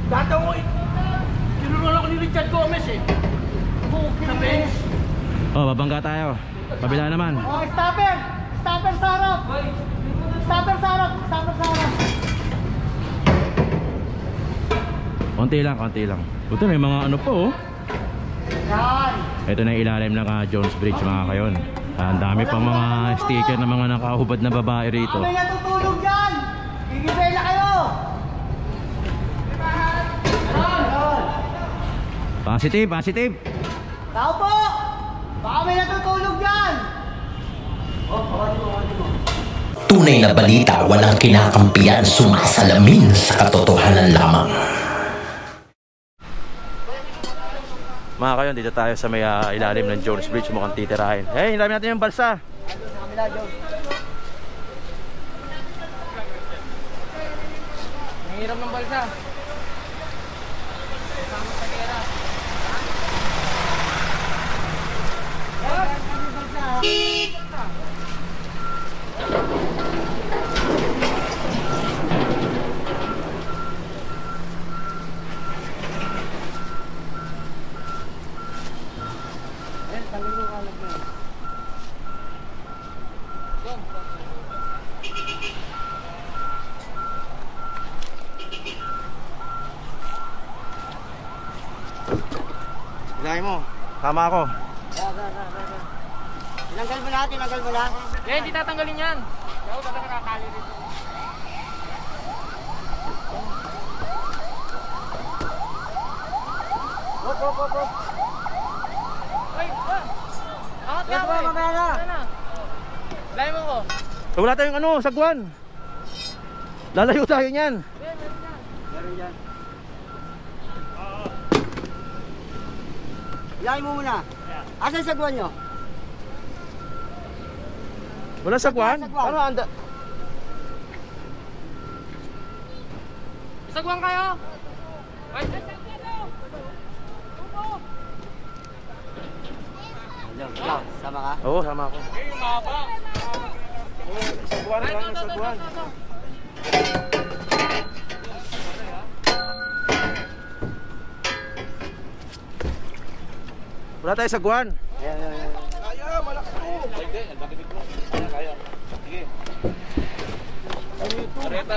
Data ko, kinuruan ako ni Richard Gomez eh. Sa bench. Oh, babangga tayo. Kabila naman. Oh, stopper! Stopper sa harap! Stopper sa harap! Stopper sa harap! Konti lang, konti lang. Buti may mga ano po oh. Yan! Ito na yung ilalim ng Jones Bridge mga kayon. Ang dami pang mga sticker ng mga nakahubad na babae rito. Kami natutulog dyan! Gigibay na kayo! Positive, positive. Tao po! Baka may natutulog dyan! Tunay na balita, walang kinakampiyan, sumasalamin sa katotohanan lamang. Mga kayon, dito tayo sa may ilalim ng Jones Bridge. Mukhang titirahin. Hey, hinami natin yung balsa. Nangiram ng balsa. Ilahin mo. Tama ako. Tinanggal mo na, tinanggal mo na. Eh, hindi tatanggalin yan. Ako talaga nakakali rito. Hop, hop, hop, hop. Ay, angat Yes, na ako ba, eh. mamaya na. Ano na? Lahin mo ko. Wala tayong ano, sagwan. Lalayo tayo niyan. Meron yan. Ilahin mo muna. Asan yung sagwan nyo? Wala sagwan? Sagwan. Ano anda? Isagwang kayo. Ay, Hello, sama ka? Oo, sama ako. mahaba. Sagwan Ay, lang, ito. sagwan. Wala tayong sagwan. Kaya, malakas ko. Hindi, nagkakibig ko. Kaya. Sige. Bareta.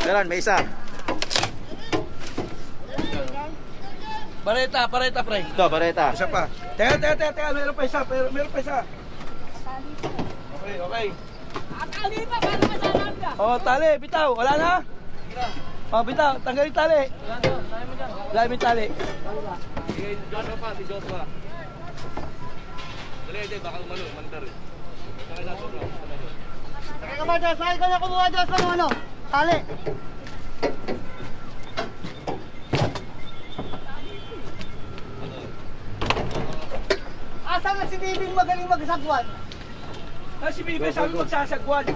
Daran, may isa. Bareta, pre. Ito, bareta. Isa pa. Teka. Meron pa isa. Okay. Akali pa, paano masalam ka? Oh, tali. Bitaw. Wala na? Oh, bitaw. Tanggalin tali. Wala mo yung tali. Si Joshua. Dali, baka umalo, mandar eh. Teka ka ba, Diyos? Saan ka na kumuha, Diyos? Ano? Tali. Asan na si Bibing magaling magsagwan? Si Bibi sabi magsasagwan.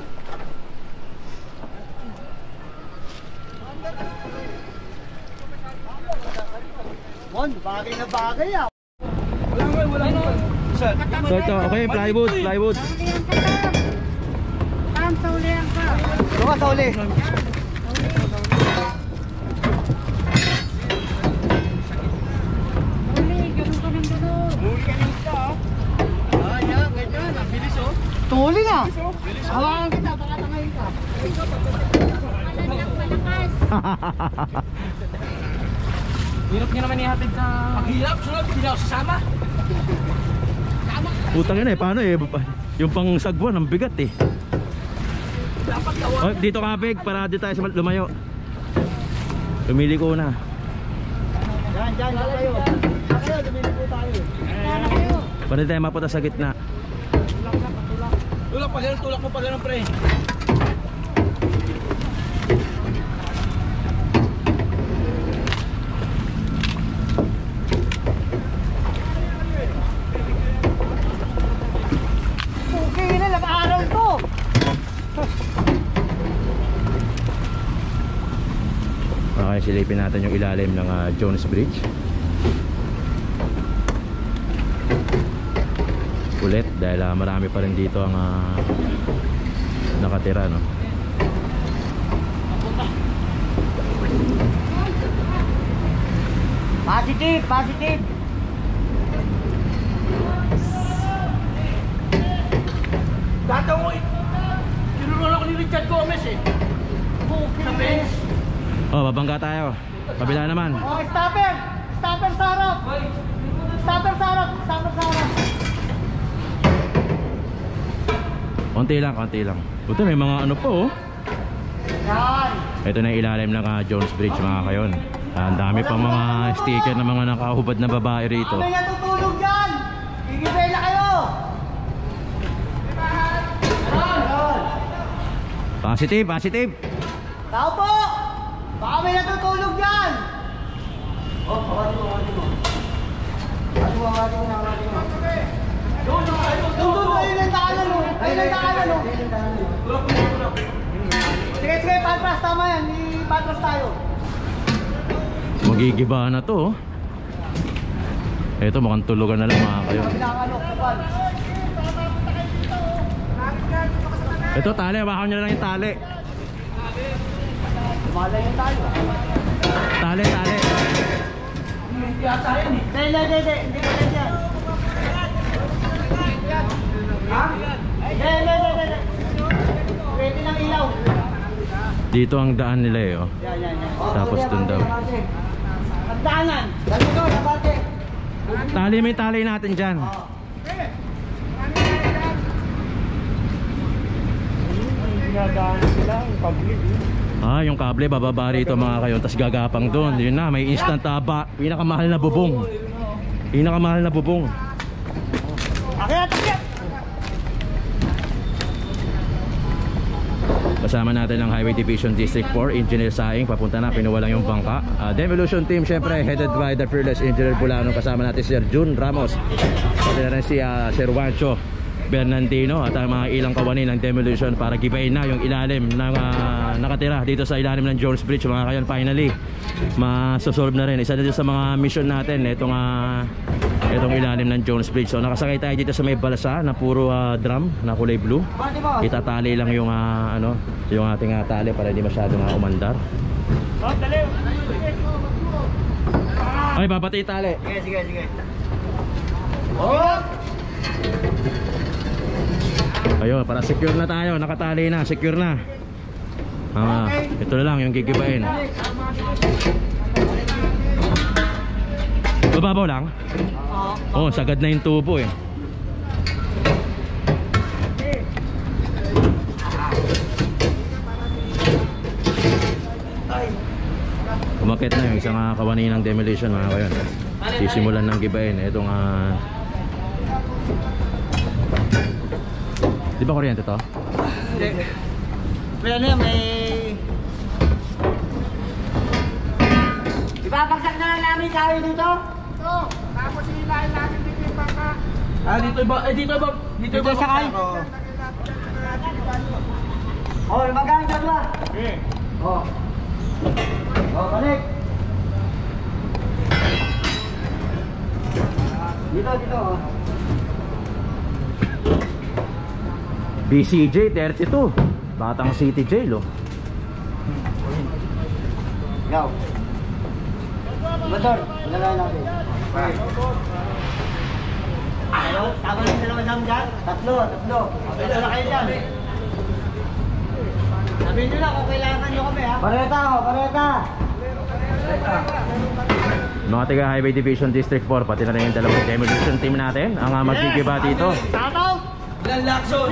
Mon, bagay na bagay ah. Wala na. Saan? Ito, okay, plywood. Saan sa ulihan ka? Doon ka sa uli. Uli, ganun ka ng ganun. Tuli na. Hawakan kita, baka tangayin ka. Malakas. Hirap niya naman ihatid sa... Ang hirap, sunod, hindi ako sasama. Putang ina eh, paano eh? Yung pang sagwan, ang bigat eh. Dapat Oh, dito kapig, para dito tayo sa lumayo. Lumili ko na. Diyan kayo. Kayo, lumili po tayo. Para tayo mapunta sa gitna. Tulak mo pa ganun, pre. Okay na, nag-aaral to. Okay, silipin natin yung ilalim ng Jones Bridge. Ulit dahil marami pa rin dito ang nakatira, no? Positive, positive. Dati ako, tinulungan ako ni Richard Gomez eh. Sa bench. Oh, babangga tayo. Kabila naman. Oh, stopper. Stopper sa harap. Stopper sa harap. Stopper sa harap. Konti lang. Buti may mga ano po oh. Yan. Ito na yung ilalim ng Jones Bridge mga kayon. Ang dami pang mga sticker ng mga nakahubad na babae rito. Kami natutulog dyan. Gigibela kayo. Positive. Tao po. Baka may natutulog dyan. Oh, hawati mo. Doon, ayun ang daanan mo. Sige, patras, tama yan. Patras tayo. Magigiba na to oh. Ito mukhang tulugan na lang mga kayon. Kupal. Ito tali, hawakan nyo na lang yung tali. Malayan tayo. Tali. Hindi ata yan eh. Hindi ko yan dyan. Ha? Hindi. Pwede ng ilaw. Dito ang daan nila eh oh. Yan. Tapos dun daw. Ang daanan. Dali ko, nabate. Tali, may tali natin dyan. Yung kable bababa rito mga kayon, tas gagapang doon. Yun na, may instant taba. Pinakamahal na bubong. Akyat. Kasama natin ang Highway Division District 4 Engineer Saing, papunta na, pinuwalang yung bangka. Demolition team syempre headed by the fearless Engineer Bulano. Kasama natin si Sir Jun Ramos, pati na rin si Sir Juancho Bernardino at ang mga ilang kawani ng demolition para gibayin na yung ilalim ng nakatira dito sa ilalim ng Jones Bridge mga kayon. Finally masosolve na rin, isa na dito sa mga mission natin itong ilalim ng Jones Bridge. So nakasakay tayo dito sa may balasa na puro drum na kulay blue. Itatali lang yung yung ating tali para hindi masyado umandar. Ay, papatay tali. Sige. Ayun, para secure na tayo, nakatali na, secure na. Ito na lang yung gigibain. Bababaw lang? Oh, sagad na yung tubo eh. Umakit na yung isang kawani ng demolition mga kayon. Sisimulan ng gibain. Itong di ba kuryente to? Hindi. Pero yan, may... Ipapagsak na lang namin kayo dito? Ito. Tapos hilahin natin dito yung bangka. Dito sakay? Oh, magamit ka ba? Oh, balik. Dito, oh. BCJ 32 Batang City Jail oh. Go. Motor, nalalayan natin. Tama na sila masama dyan? Tatlo. Tatlo na kayo dyan. Sabihin nyo lang kung kailangan nyo kami ha. Pareta. Mga taga Highway Division District 4, pati na rin yung dalawang demolition team natin ang maggigiba dito. Tataw! Ilan lakson?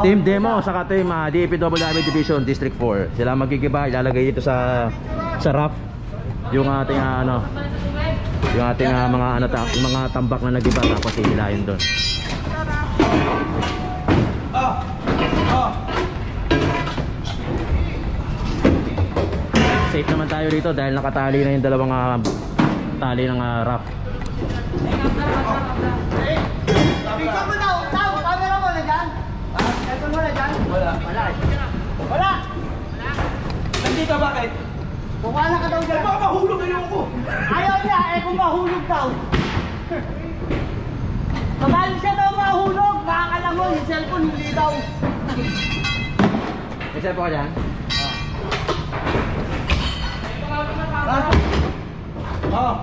Team Demo saka team DPWI Division District 4. Sila maggigiba, ilalagay dito sa raft yung ating yung ating mga tambak na nagiba, tapos hihilahin doon. Safe naman tayo rito dahil nakatali na yung dalawang tali ng raft. Picture mo daw, camera mo na dyan? Ito mo na dyan? Wala! Nandito bakit? Bukala ka daw dyan. Baka mahulog ngayon ako. Ayaw niya, kung mahulog daw. Pabalik siya daw mahulog, makakalangon, yung cellphone hindi daw. May cellphone ka dyan? Oh.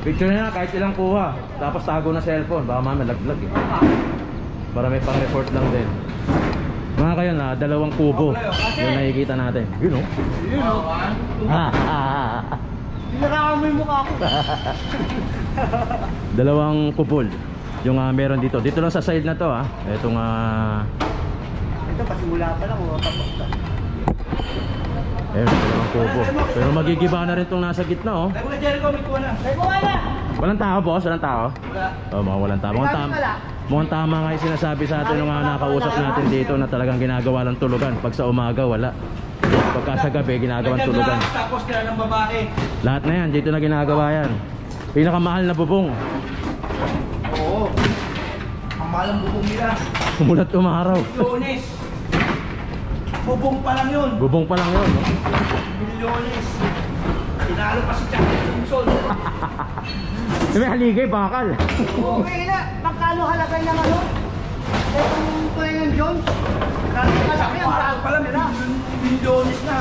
Picture na kahit ilang kuha. Tapos tago na cellphone. Baka mamaya laglag eh. Para may pang-report lang din. Mga kayo na, 2 kubo. Yung nakikita natin. Yun o. Yun o. Pinakakamoy mukha ko. 2 kupol. Yung meron dito. Dito lang sa side na to ha. Itong Ito, pasimula pa lang. Tapos na. ayun, 2 kubo. Pero magigiba na rin itong nasa gitna oh. Tayo na Jericho, may kuha na. Tayo mo na! Walang tao boss, walang tao. Wala. Oh, mga walang tao. Mukhang tama nga yung sinasabi sa atin nung nakausap natin dito na talagang ginagawa lang tulugan. Pag sa umaga wala. Pagka sa gabi ginagawang tulugan. Tapos kaya ng babae. Lahat na yan, dito na ginagawa yan. Pinakamahal na bubong. Oo. Ang mahal ang bubong nila. Umulat umaraw. Milyones. Bubong pa lang yun. Bubong pa lang yun. Milyones. Tinalo pa si Jackie Simpson. May haligay, bakal. Okay na. Pagkano halagay ng ano? Itong tulay ng Jones. Kalaki ang Parang pala nila. milyones na.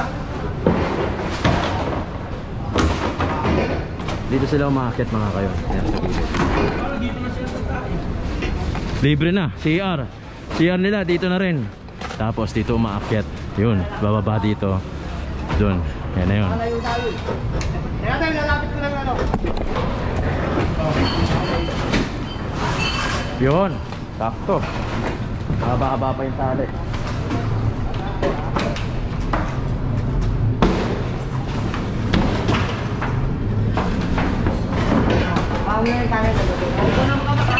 Dito sila umaakit mga kayo. Yan sa gilid. Parang dito na sila sa tayo. Libre na, CR. CR nila dito na rin. Tapos dito umaakyat. Yun, bababa dito. Doon. Yan na yun. Malayo-layo. Kaya tayo lalapit ko lang ano. Yun, sakto. Haba-haba pa yung tali. Paano yung kaya na ito? Ito na mga mata.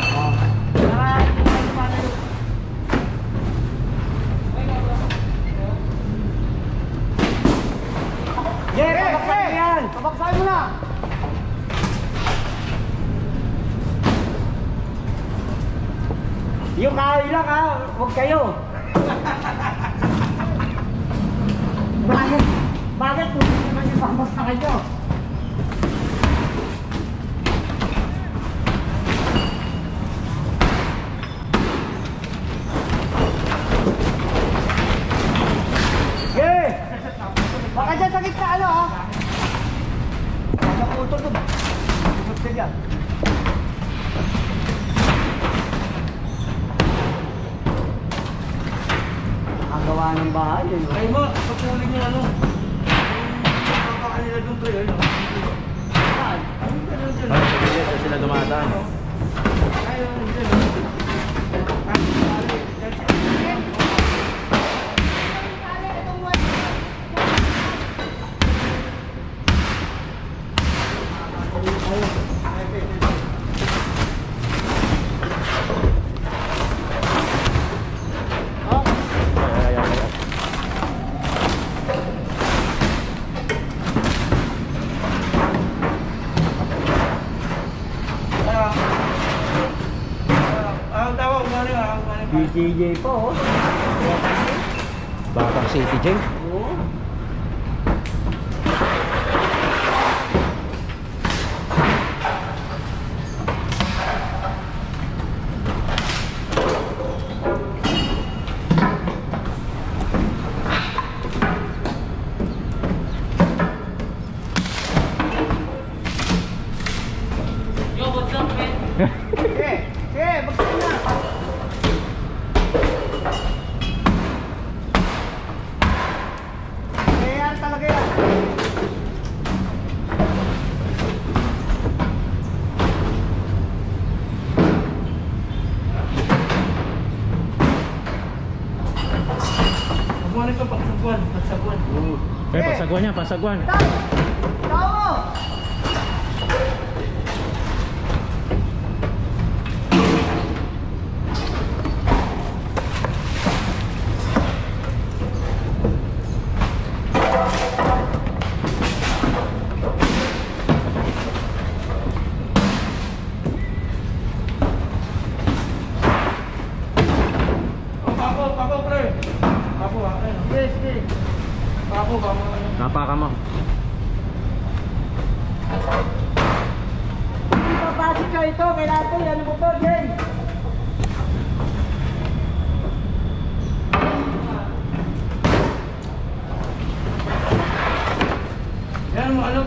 Pabaksakin yan! Pabaksakin mo na! Yung kahoy lang ha, huwag kayo. Bakit kung hindi naman yung pabaksakin nyo? Yeah! Baka dyan sa gitna ano ha? Baka putol to ba? Putol ka dyan. Ang gawa ng bahay yun. Ay mo, pagkuling yung ano. Nakakakanila doon to yun. Saan? Ay, dito sila dumadaan. Ayun, dyan. Ang tawag, DCJ po oh. Batang City J. Oo. Yo, what's up, man? Sige, sige, magsakin na. Yan talaga yan. Pagbuwan ito, pagsagwan. Eh, pasagwan niya, pasagwan. Tao! Tao! Pako, pre. Pako, ayun. Sige, sige. Pako, baka Napaka mo. Hindi papasok ka ito. Kailangan ito. Yan mo to, Jay.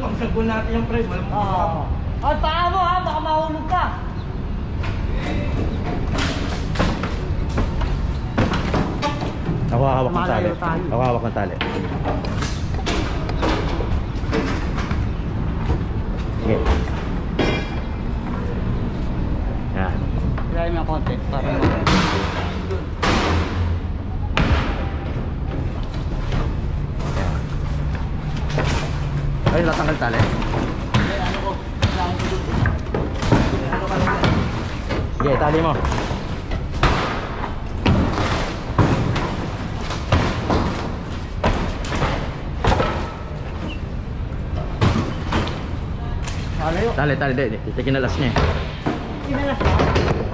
pagsagwan natin yung pre, malamang Oo. Ay, paa mo ha, baka mahulog ka. Ako hawak ng tali. Malayo tayo. Ako hawak ng tali. Sige. Yan. Ilalim ng konti para Ay, natanggal tali. Sige, tali mo. malayo. Tali, di. Ito kinalas niya eh. Kinalas ka?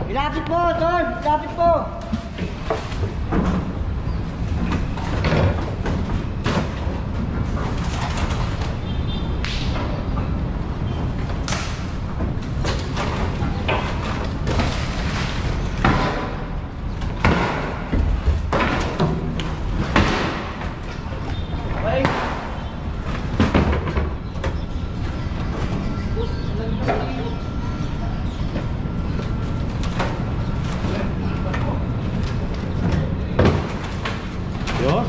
Ilapit mo, Tol! Ilapit mo! Yun.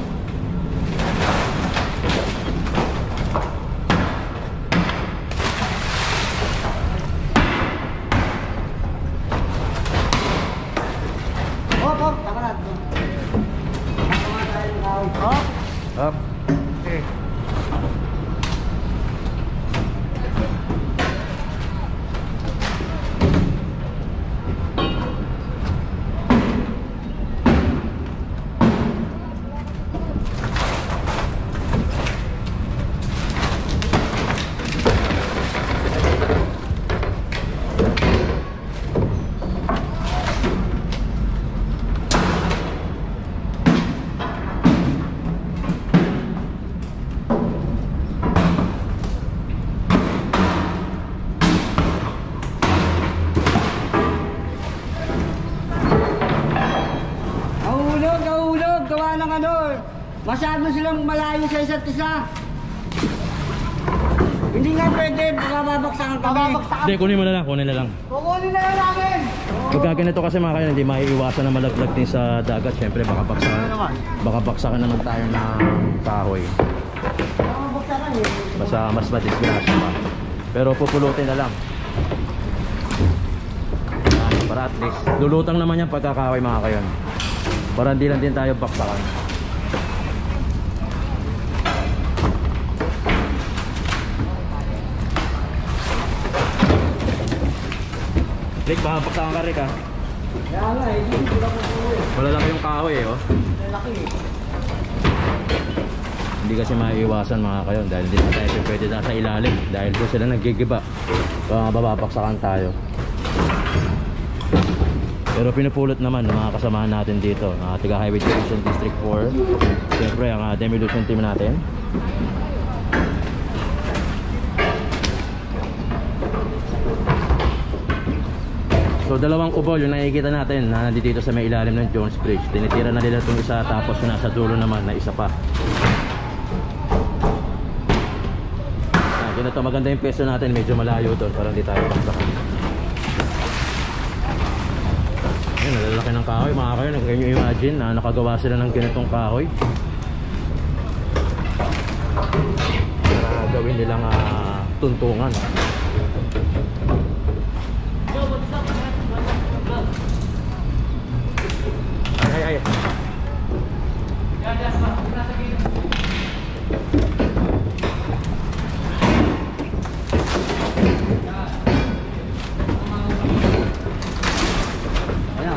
Hop, hop! Tama na. Tama tayo ng kahoy. Hop! Up. Okay. Nahulog! Gawa ng ano, masyado silang malayo sa isa't isa. Hindi nga pwede, baka babaksakan kami. Hindi, kunin mo na lang, kunin na lang. Kukunin na lang namin! Pagka ganito kasi mga kayo, hindi maiiwasan na malaglag din sa dagat. Siyempre, baka baksakan naman tayo ng kahoy. Baka babaksakan eh. Basta mas madisgrasya pa. Pero pupulutin na lang. Yan, para at least, lulutang naman yan pagkakahoy mga kayo. Para hindi lang din tayo baksakan. Rick, baka baksakan ka Rick ha. Kaya nga eh, hindi sila kukunin. Malalaki yung kahoy eh oh. Lalaki eh. Hindi kasi maiiwasan mga kayo dahil hindi tayo pwede na sa ilalim dahil doon sila nagigiba. Bababaksakan tayo. Pero pinupulot naman ng mga kasamahan natin dito, taga Highway Division District 4. Siyempre ang demolition team natin. So dalawang kubol yung nakikita natin na nandito sa may ilalim ng Jones Bridge. Tinitira na nila itong isa tapos yung nasa dulo naman na isa pa. Ganito maganda yung peso natin, medyo malayo doon para hindi tayo baksakan. Ayun, nalalaki ng kahoy mga kayo. Can you imagine na nakagawa sila ng ganitong kahoy para gawin nilang tuntungan. Ay.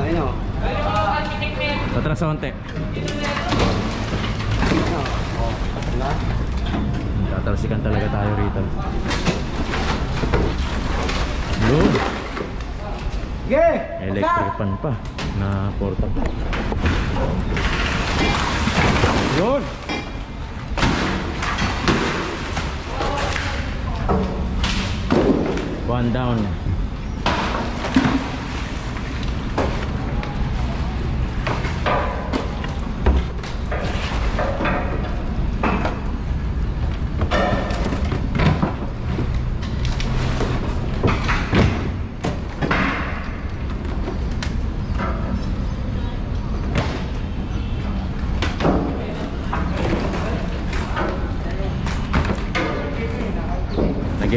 Ayun o. Tatras sa konti. Tatalsikan talaga tayo rito. Load. Sige! Electric pan pa na portable. Yun. One down.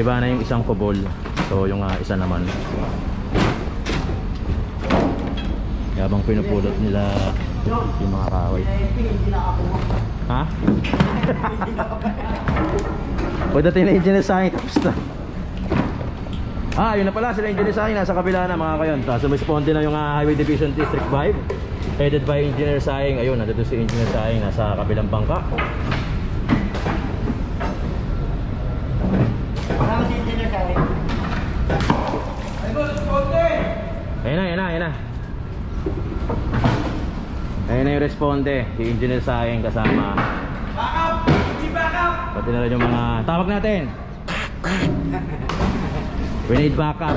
nagiba na yung isang kubol. So yung isa naman. Habang pinupulot nila yung mga kahoy. Ha? Pagdating na engineer sa akin, tapos na. Yun na pala, sila engineer sa akin, nasa kabila na mga kayon. Sumisponde na yung Highway Division District 5, headed by Engineer Saing. Ayun, nandito si Engineer Saing, nasa kabilang bangka. Kasama si Engineer Saing. Ayun na. Ayun na yung responde, si Engineer Saing kasama. Pati na rin yung mga tawag natin. We need backup.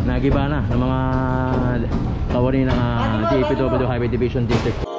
Nagiba na ng mga kawani ng DPW Highway Division District.